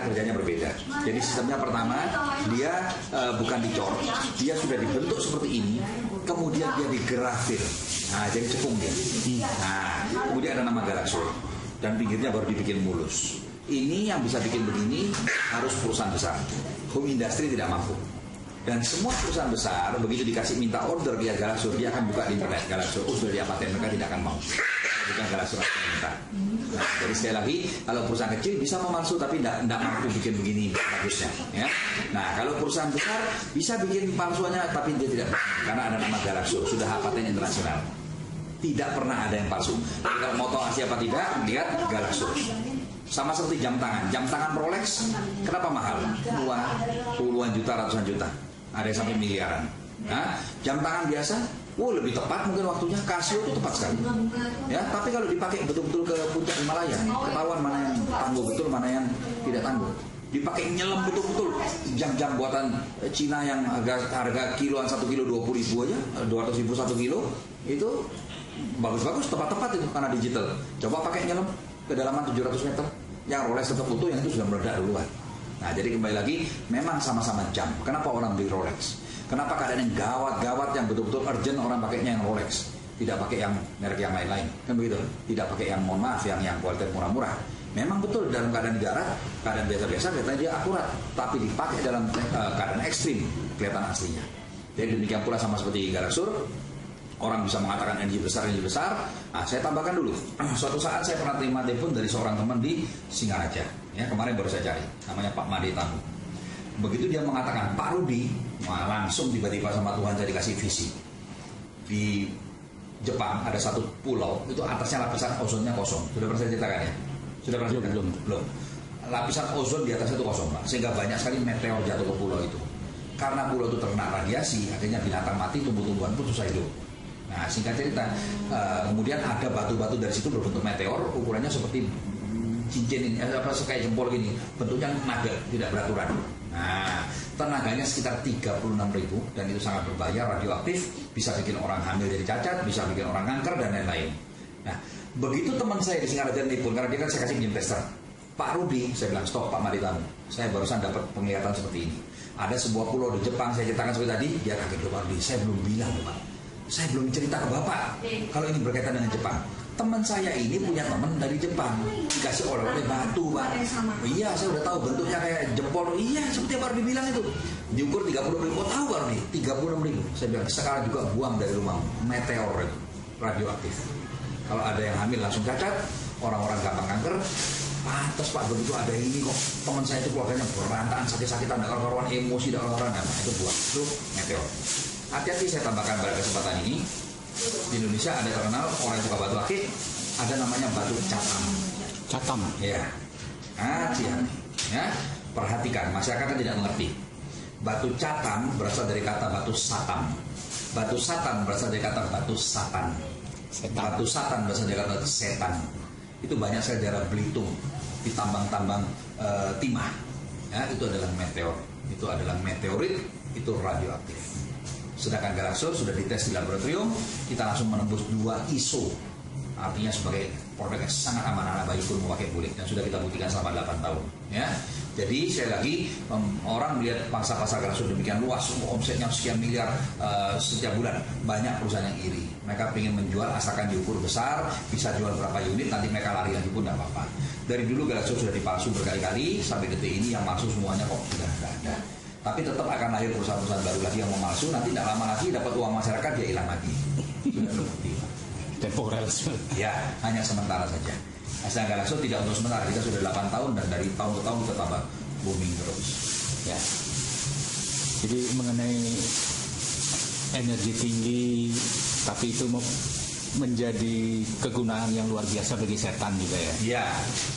kerjanya berbeda. Jadi sistemnya pertama dia bukan dicor, dia sudah dibentuk seperti ini, kemudian dia digrafir. Nah, jadi cepung dia. Nah, kemudian ada nama Galaxo dan pinggirnya baru dibikin mulus. Ini yang bisa bikin begini harus perusahaan besar. Home industry tidak mampu. Dan semua perusahaan besar begitu dikasih minta order via Galaxo, dia akan buka di internet Galaxo. Sudah dia paten, mereka tidak akan mau. Bukan Galaxo yang minta. Nah, jadi sekali lagi kalau perusahaan kecil bisa memalsu tapi tidak mampu bikin begini bagusnya. Ya. Nah kalau perusahaan besar bisa bikin palsuannya tapi dia tidak karena ada nama Galaxo, sudah paten internasional. Tidak pernah ada yang palsu. Jadi kalau mau tahu asli apa tidak, lihat Galaxo. Sama seperti jam tangan Rolex, kenapa mahal? Puluhan juta, ratusan juta, ada yang sampai miliaran. Nah, jam tangan biasa, lebih tepat mungkin waktunya. Casio itu tepat sekali. Ya, tapi kalau dipakai betul-betul ke puncak Himalaya, ketahuan mana yang tangguh betul, mana yang tidak tangguh. Dipakai nyelam betul-betul. Jam-jam buatan Cina yang harga kiloan 1 kilo 20.000 aja, 200.000 1 kilo, itu bagus-bagus, tepat-tepat itu karena digital. Coba pakai nyelam kedalaman 700 meter, yang Rolex tetap utuh, yang itu sudah meledak duluan. Nah, jadi kembali lagi, memang sama-sama jam. Kenapa orang beli Rolex? Kenapa keadaan yang gawat-gawat yang betul-betul urgent orang pakainya yang Rolex, tidak pakai yang merek yang lain-lain, kan begitu? Tidak pakai yang mohon maaf yang kualitas murah-murah. Memang betul dalam keadaan di darat, keadaan biasa-biasa kelihatannya dia akurat, tapi dipakai dalam keadaan ekstrim kelihatan aslinya. Jadi demikian pula sama seperti Galaxo. Orang bisa mengatakan energi besar. Nah, saya tambahkan dulu. Suatu saat saya pernah terima telepon dari seorang teman di Singaraja. Ya, kemarin baru saya cari. Namanya Pak Made Tamu. Begitu dia mengatakan, Pak Rudi, langsung tiba-tiba sama Tuhan saya dikasih visi. Di Jepang ada satu pulau, itu atasnya lapisan ozonnya kosong. Sudah pernah saya ceritakan ya? Sudah pernah ceritakan? Belum. Lapisan ozon di atasnya itu kosong, Pak. Sehingga banyak sekali meteor jatuh ke pulau itu. Karena pulau itu terkena radiasi, akhirnya binatang mati, tumbuh-tumbuhan pun susah hidup. Nah, singkat cerita, kemudian ada batu-batu dari situ berbentuk meteor, ukurannya seperti cincin ini, kayak jempol gini, bentuknya naga, tidak beraturan. Nah, tenaganya sekitar 36.000 dan itu sangat berbahaya, radioaktif, bisa bikin orang hamil jadi cacat, bisa bikin orang kanker dan lain-lain. Nah, begitu teman saya di Singaraja nelpon, karena dia kan saya kasih pinjam tester. Pak Rudi, saya bilang, stop Pak Made Tamu, saya barusan dapat penglihatan seperti ini. Ada sebuah pulau di Jepang, saya ceritakan seperti tadi, dia kaget, Pak Rudi, saya belum bilang Pak. Saya belum cerita ke Bapak kalau ini berkaitan dengan Jepang. Teman saya ini punya teman dari Jepang, dikasih oleh-oleh batu, Pak. Iya, saya udah tahu bentuknya kayak jempol. Iya, seperti yang Pak bilang itu. Diukur 30.000. Tahu Pak nih, 36.000. Saya bilang sekarang juga buang dari rumah meteor itu, radioaktif. Kalau ada yang hamil langsung cacat, orang-orang gampang kanker. Pantas Pak, begitu ada ini kok. Teman saya itu keluarganya berantakan, sakit-sakitan, ada karuan emosi, ada orang itu buang. Itu meteor. Hati-hati, saya tambahkan pada kesempatan ini, di Indonesia ada terkenal orang yang suka batu akik, ada namanya batu catam. Ya, hati-hati. Ya, perhatikan, masyarakat tidak mengerti. Batu catam berasal dari kata batu satam. Batu satam berasal dari kata batu satan. Batu satan berasal dari kata setan. Itu banyak sekali daerah Belitung, di tambang-tambang timah. Ya, itu adalah meteor. Itu adalah meteorit, itu radioaktif. Sedangkan Galaxo sudah dites di laboratorium, kita langsung menembus 2 ISO. Artinya sebagai produk yang sangat aman, anak bayi pun memakai boleh, dan sudah kita buktikan selama 8 tahun. Ya, jadi sekali lagi orang melihat pasar Galaxo demikian luas, omsetnya sekian miliar setiap bulan, banyak perusahaan yang iri. Mereka ingin menjual asalkan diukur besar, bisa jual berapa unit, nanti mereka lari lagi pun tidak apa-apa. Dari dulu Galaxo sudah dipalsu berkali-kali, sampai detik ini yang palsu semuanya kok sudah tidak ada. Tapi tetap akan lahir perusahaan-perusahaan baru lagi yang memalsu, nanti tidak lama lagi dapat uang masyarakat dia hilang lagi. Sudah terbukti. Temporer. Ya, hanya sementara saja. Asal Galaxo tidak untuk sementara, kita sudah 8 tahun dan dari tahun ke tahun tetap booming terus. Ya. Jadi mengenai energi tinggi, tapi itu menjadi kegunaan yang luar biasa bagi setan juga ya. Ya,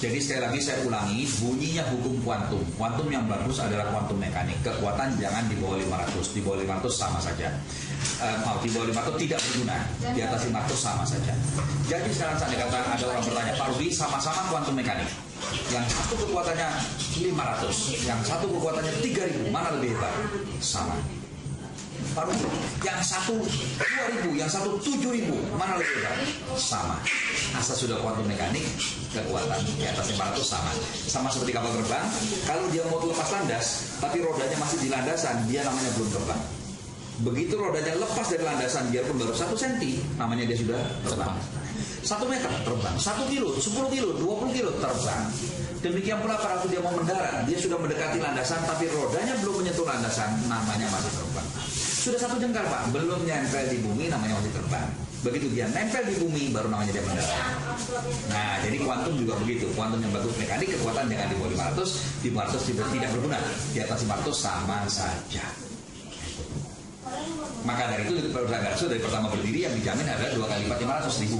jadi sekali lagi saya ulangi, bunyinya hukum kuantum. Kuantum yang bagus adalah kuantum mekanik. Kekuatan jangan di bawah 500, di bawah 500 sama saja. Di bawah 500 tidak berguna, di atas 500 sama saja. Jadi sekarang saya kata ada orang bertanya, Pak Rudi, sama-sama kuantum mekanik. Yang satu kekuatannya 500, yang satu kekuatannya 3000, mana lebih hebat? Sama. Baru yang satu 2.000, yang satu 7.000, mana lebih besar? Sama. Asal sudah kuantum mekanik, kekuatan di atas 500 sama. Sama seperti kapal terbang, kalau dia mau lepas landas, tapi rodanya masih di landasan, dia namanya belum terbang. Begitu rodanya lepas dari landasan, biarpun baru 1 cm, namanya dia sudah terbang. 1 meter terbang, 1 kilo, 10 kilo, 20 kilo terbang. Demikian pula pada waktu dia mau mendarat, dia sudah mendekati landasan, tapi rodanya belum menyentuh landasan, namanya masih terbang. Sudah 1 jengkal Pak, belum nempel di bumi, namanya masih terbang. Begitu dia nempel di bumi, baru namanya dia mendarat. Nah, jadi kuantum juga begitu. Kuantum yang bagus mekanik, kekuatan jangan di bawah 500, di 500 tidak berguna. Di atas 500 sama saja. Maka dari itu perusahaan Garsu dari pertama berdiri yang dijamin adalah 2 kali lipat 500.000.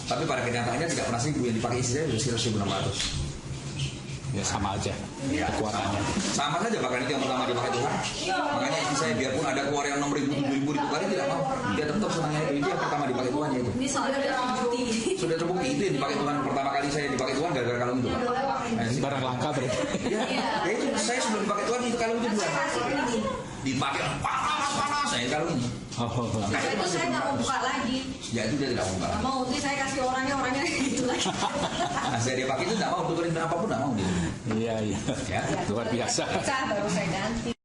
Tapi pada kenyataannya tidak pernah 1.000, yang dipakai istri saya sudah 1.600. Ya sama aja Ya, kekuatannya. sama saja, bahkan itu yang pertama dipakai Tuhan. Makanya istri saya biarpun ada keluar yang 6.000, 7.000 ditukari tidak mau. Dia tetap senangnya itu yang pertama dipakai Tuhan itu. Ini soalnya udah terbukti. Sudah terbukti itu yang dipakai Tuhan pertama kali saya dipakai Tuhan gara-gara kalung itu. Nah, Barang langka berarti. ya itu saya sebelum dipakai Tuhan itu kalung itu dua. Dipakai panas saya kalung ini. Saya itu saya nggak mau buka lagi. Ya itu dia tidak mau buka. Nggak mau, nanti saya kasih orangnya gitu lagi. Nah, saya dia pakai itu tidak mau tukerin apapun tidak mau dia. Iya. Ya. Luar biasa. Baru saya ganti.